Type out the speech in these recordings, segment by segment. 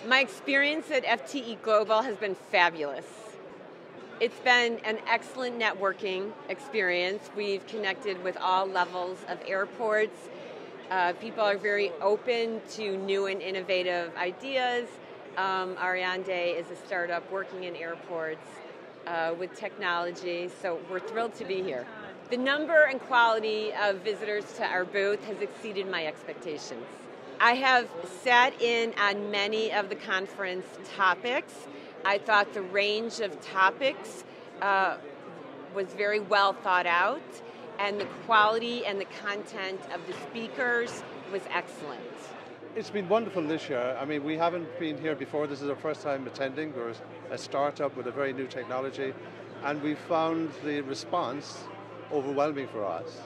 My experience at FTE Global has been fabulous. It's been an excellent networking experience. We've connected with all levels of airports. People are very open to new and innovative ideas. Ariande is a startup working in airports with technology, so we're thrilled to be here. The number and quality of visitors to our booth has exceeded my expectations. I have sat in on many of the conference topics. I thought the range of topics was very well thought out, and the quality and the content of the speakers was excellent. It's been wonderful this year. I mean, we haven't been here before. This is our first time attending. We're a startup with a very new technology, and we found the response overwhelming for us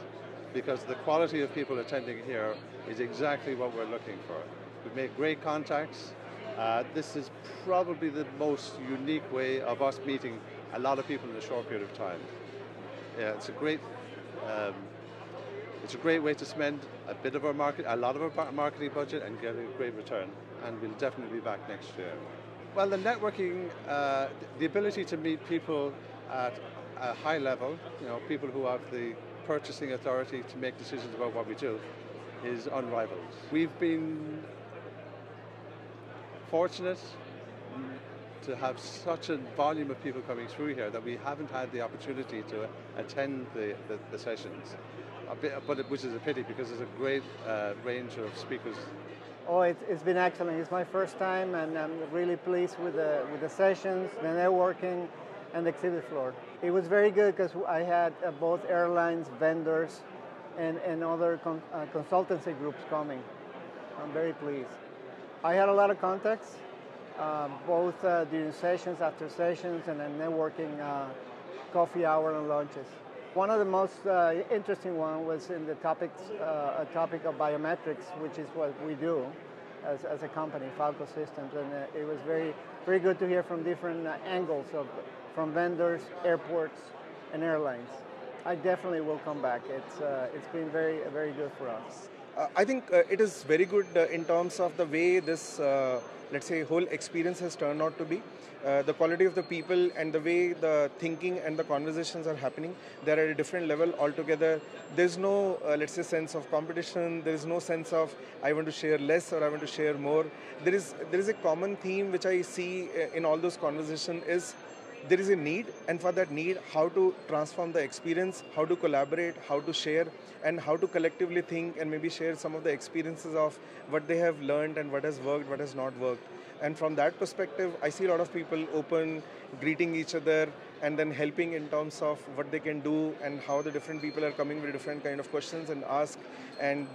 because the quality of people attending here is exactly what we're looking for. We've made great contacts. This is probably the most unique way of us meeting a lot of people in a short period of time. Yeah, it's a great way to spend a lot of our marketing budget and get a great return. And we'll definitely be back next year. Well, the networking, the ability to meet people at a high level, people who have the purchasing authority to make decisions about what we do, is unrivaled. We've been fortunate to have such a volume of people coming through here that we haven't had the opportunity to attend the sessions, which is a pity because there's a great range of speakers. Oh, it's been excellent. It's my first time, and I'm really pleased with the sessions, the networking, and the exhibit floor. It was very good because I had both airlines, vendors, and other consultancy groups coming. I'm very pleased. I had a lot of contacts, both during sessions, after sessions, and then networking coffee hour and lunches. One of the most interesting one was in the topic of biometrics, which is what we do as a company, Falco Systems, and it was very, very good to hear from different angles from vendors, airports, and airlines. I definitely will come back. It's been very, very good for us. I think it is very good in terms of the way this, let's say, whole experience has turned out to be. The quality of the people and the way the thinking and the conversations are happening, they're at a different level altogether. There's no, let's say, sense of competition. There is no sense of I want to share less or I want to share more. There is a common theme which I see in all those conversations is there is a need, and for that need, how to transform the experience, how to collaborate, how to share, and how to collectively think and maybe share some of the experiences of what they have learned and what has worked, what has not worked. And from that perspective, I see a lot of people open, greeting each other, and then helping in terms of what they can do and how the different people are coming with different kind of questions and ask. And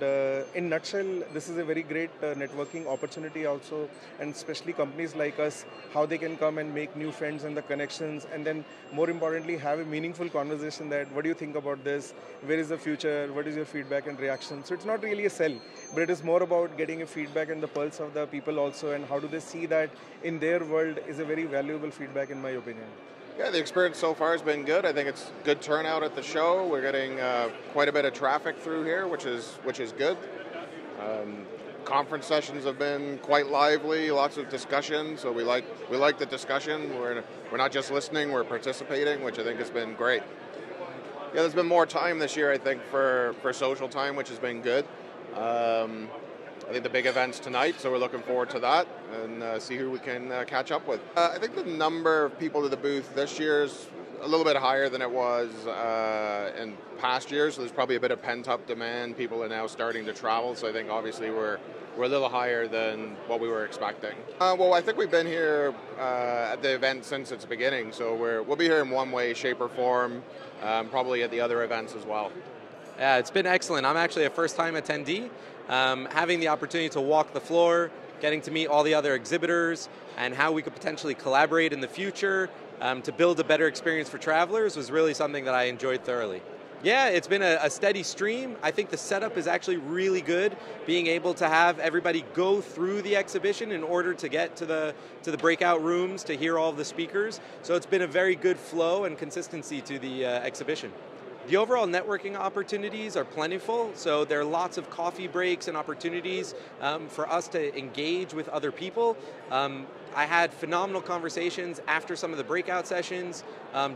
in nutshell, this is a very great networking opportunity also, and especially companies like us, how they can come and make new friends and the connections, and then more importantly, have a meaningful conversation that, what do you think about this? Where is the future? What is your feedback and reaction? So it's not really a sell, but it is more about getting a feedback and the pulse of the people also, and how do they see that in their world is a very valuable feedback in my opinion. Yeah, the experience so far has been good. I think it's good turnout at the show. We're getting quite a bit of traffic through here, which is good. Conference sessions have been quite lively, lots of discussion. So we like the discussion. We're not just listening, we're participating, which I think has been great. Yeah, there's been more time this year, I think, for social time, which has been good. I think the big event's tonight, so we're looking forward to that and see who we can catch up with. I think the number of people to the booth this year is a little bit higher than it was in past years, so there's probably a bit of pent-up demand. People are now starting to travel, so I think obviously we're a little higher than what we were expecting. Well, I think we've been here at the event since its beginning, so we'll be here in one way, shape, or form, probably at the other events as well. Yeah, it's been excellent. I'm actually a first-time attendee. Having the opportunity to walk the floor, getting to meet all the other exhibitors, and how we could potentially collaborate in the future to build a better experience for travelers was really something that I enjoyed thoroughly. Yeah, it's been a steady stream. I think the setup is actually really good, being able to have everybody go through the exhibition in order to get to the breakout rooms to hear all of the speakers. So it's been a very good flow and consistency to the exhibition. The overall networking opportunities are plentiful, so there are lots of coffee breaks and opportunities for us to engage with other people. I had phenomenal conversations after some of the breakout sessions,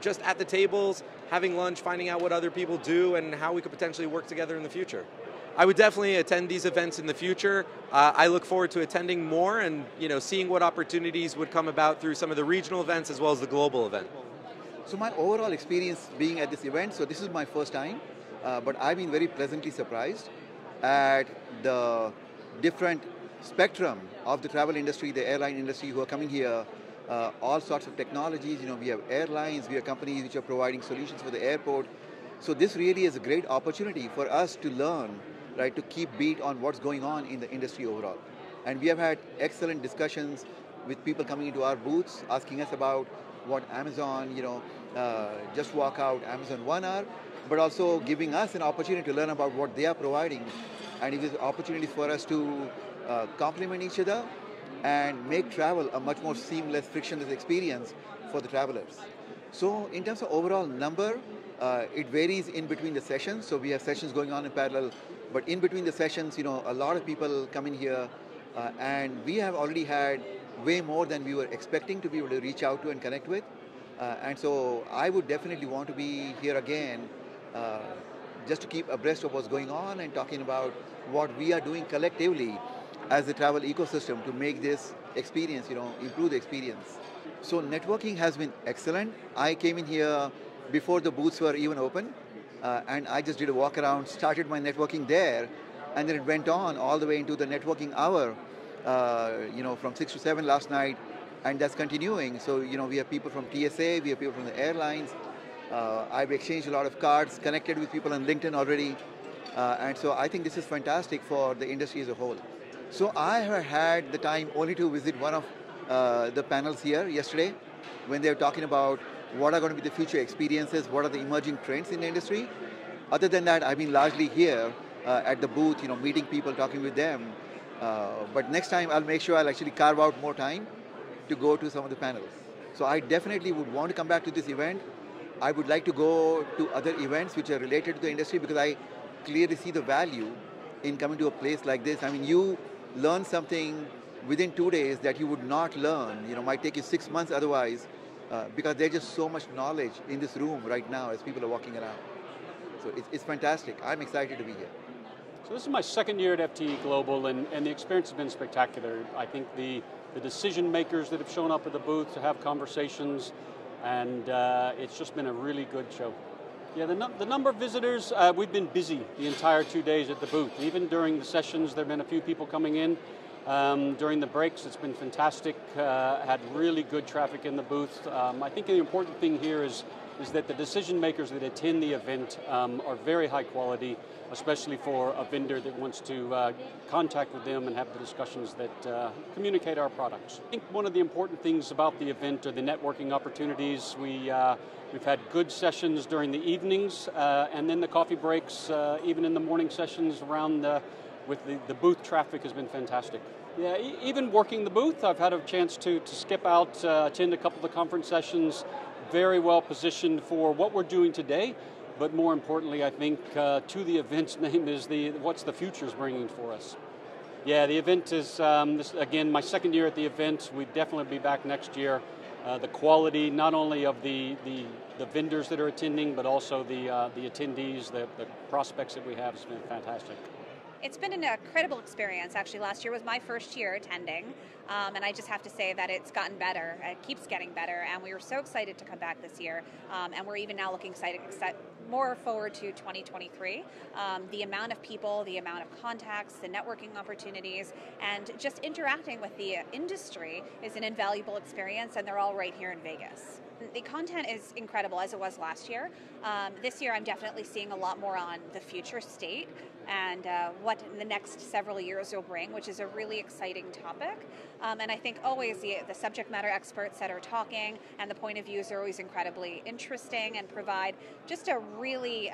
just at the tables, having lunch, finding out what other people do and how we could potentially work together in the future. I would definitely attend these events in the future. I look forward to attending more and seeing what opportunities would come about through some of the regional events as well as the global event. So my overall experience being at this event, so this is my first time, but I've been very pleasantly surprised at the different spectrum of the travel industry, the airline industry who are coming here, all sorts of technologies. We have airlines, we have companies which are providing solutions for the airport. So this really is a great opportunity for us to learn, right, to keep beat on what's going on in the industry overall. And we have had excellent discussions with people coming into our booths, asking us about what Amazon, just walk out Amazon 1 hour, but also giving us an opportunity to learn about what they are providing. And it is opportunities for us to complement each other and make travel a much more seamless, frictionless experience for the travelers. So in terms of overall number, it varies in between the sessions. So we have sessions going on in parallel, but in between the sessions, a lot of people come in here, and we have already had way more than we were expecting to be able to reach out to and connect with. And so I would definitely want to be here again, just to keep abreast of what's going on and talking about what we are doing collectively as the travel ecosystem to make this experience, improve the experience. So networking has been excellent. I came in here before the booths were even open, and I just did a walk around, started my networking there, and then it went on all the way into the networking hour, from 6 to 7 last night, and that's continuing. So, we have people from TSA, we have people from the airlines. I've exchanged a lot of cards, connected with people on LinkedIn already, and so I think this is fantastic for the industry as a whole. So I have had the time only to visit one of the panels here yesterday, when they were talking about what are going to be the future experiences, what are the emerging trends in the industry. Other than that, I've been largely here at the booth, meeting people, talking with them. But next time I'll make sure I'll actually carve out more time to go to some of the panels. So I definitely would want to come back to this event. I would like to go to other events which are related to the industry, because I clearly see the value in coming to a place like this. I mean, you learn something within 2 days that you would not learn, might take you 6 months otherwise, because there's just so much knowledge in this room right now as people are walking around. So it's fantastic. I'm excited to be here. So this is my second year at FTE Global, and the experience has been spectacular. I think the decision makers that have shown up at the booth to have conversations, and it's just been a really good show. Yeah, the number of visitors, we've been busy the entire 2 days at the booth. Even during the sessions, there have been a few people coming in. During the breaks, it's been fantastic. Had really good traffic in the booth. I think the important thing here is that the decision makers that attend the event are very high quality, especially for a vendor that wants to contact with them and have the discussions that communicate our products. I think one of the important things about the event are the networking opportunities. We've had good sessions during the evenings, and then the coffee breaks, even in the morning sessions around with the booth traffic has been fantastic. Yeah, even working the booth, I've had a chance to skip out, attend a couple of the conference sessions, very well positioned for what we're doing today, but more importantly, I think, to the event's name is what's the future's bringing for us. Yeah, the event is, this, again, my second year at the event. We'd definitely be back next year. The quality, not only of the vendors that are attending, but also the attendees, the prospects that we have has been fantastic. It's been an incredible experience. Actually, last year was my first year attending, and I just have to say that it's gotten better. It keeps getting better, and we were so excited to come back this year, and we're even now looking more forward to 2023. The amount of people, the amount of contacts, the networking opportunities, and just interacting with the industry is an invaluable experience, and they're all right here in Vegas. The content is incredible, as it was last year. This year I'm definitely seeing a lot more on the future state and what the next several years will bring, which is a really exciting topic. And I think always the subject matter experts that are talking and the point of views are always incredibly interesting and provide just a really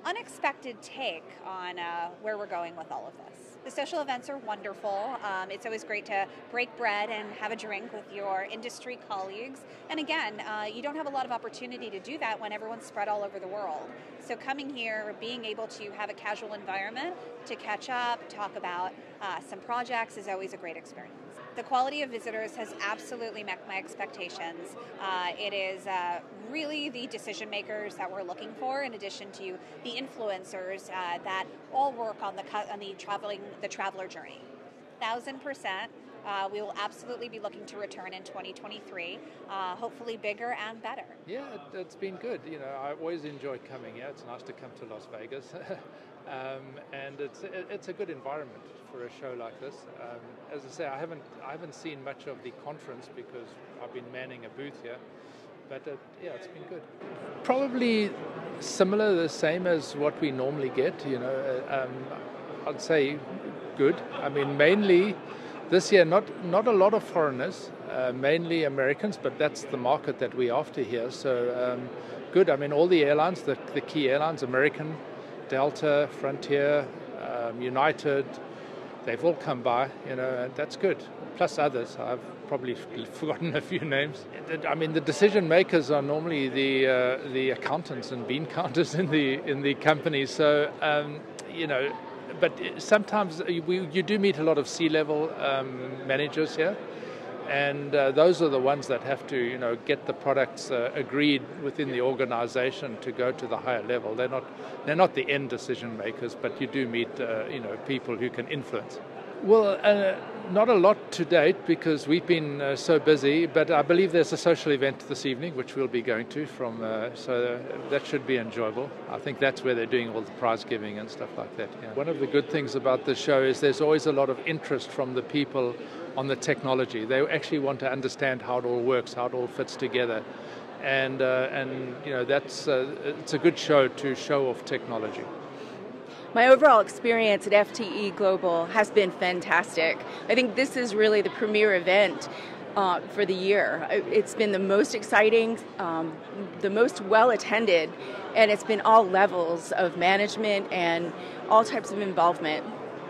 unexpected take on where we're going with all of this. The social events are wonderful. It's always great to break bread and have a drink with your industry colleagues. And again, you don't have a lot of opportunity to do that when everyone's spread all over the world. So coming here, being able to have a casual environment to catch up, talk about some projects is always a great experience. The quality of visitors has absolutely met my expectations. It is really the decision makers that we're looking for, in addition to the influencers that all work on the traveler journey. 1,000%. We will absolutely be looking to return in 2023, hopefully bigger and better. Yeah, it's been good. You know, I always enjoy coming here. It's nice to come to Las Vegas, and it's a good environment for a show like this. As I say, I haven't seen much of the conference because I've been manning a booth here, but yeah, it's been good. Probably similar, the same as what we normally get. You know, I'd say good. I mean, mainly. This year, not a lot of foreigners, mainly Americans, but that's the market that we're after here. So good. I mean, all the airlines, the key airlines, American, Delta, Frontier, United, they've all come by, you know, and that's good. Plus others. I've probably forgotten a few names. I mean, the decision makers are normally the accountants and bean counters in the company. So you know. But sometimes you do meet a lot of C-level managers here, and those are the ones that have to, you know, get the products agreed within the organization to go to the higher level. They're not the end decision makers, but you do meet, you know, people who can influence. Well, not a lot to date because we've been so busy, but I believe there's a social event this evening which we'll be going to so that should be enjoyable. I think that's where they're doing all the prize giving and stuff like that. Yeah. One of the good things about this show is there's always a lot of interest from the people on the technology. They actually want to understand how it all works, how it all fits together. And you know, it's a good show to show off technology. My overall experience at FTE Global has been fantastic. I think this is really the premier event for the year. It's been the most exciting, the most well attended, and it's been all levels of management and all types of involvement.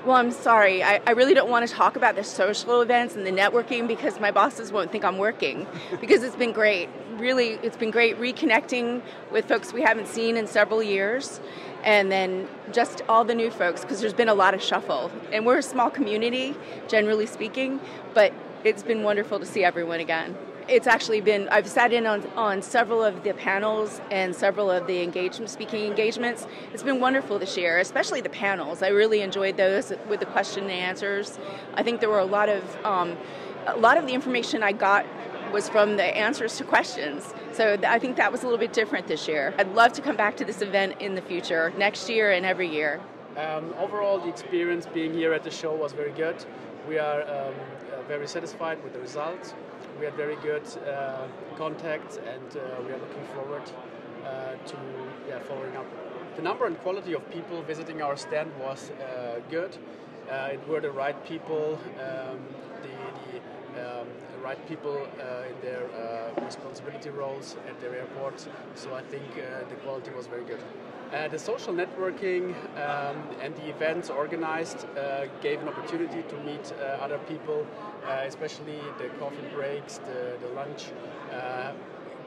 Well, I'm sorry, I really don't want to talk about the social events and the networking because my bosses won't think I'm working, because it's been great. Really, it's been great reconnecting with folks we haven't seen in several years, and then just all the new folks, because there's been a lot of shuffle. And we're a small community, generally speaking, but it's been wonderful to see everyone again. It's actually been, I've sat in on several of the panels and several of the speaking engagements. It's been wonderful this year, especially the panels. I really enjoyed those with the question and answers. I think there were a lot of the information I got was from the answers to questions. So I think that was a little bit different this year. I'd love to come back to this event in the future, next year and every year. Overall, the experience being here at the show was very good. We are very satisfied with the results. We had very good contact, and we are looking forward to following up. The number and quality of people visiting our stand was good. It were the right people, the right people in their responsibility roles at their airports. So I think the quality was very good. The social networking and the events organized gave an opportunity to meet other people, especially the coffee breaks, the lunch,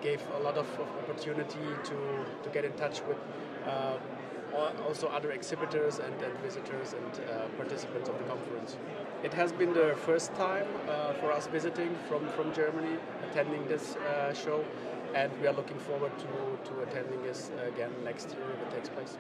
gave a lot of opportunity to get in touch with also other exhibitors and visitors and participants of the conference. It has been the first time for us visiting from Germany, attending this show, and we are looking forward to attending this again next year if it takes place.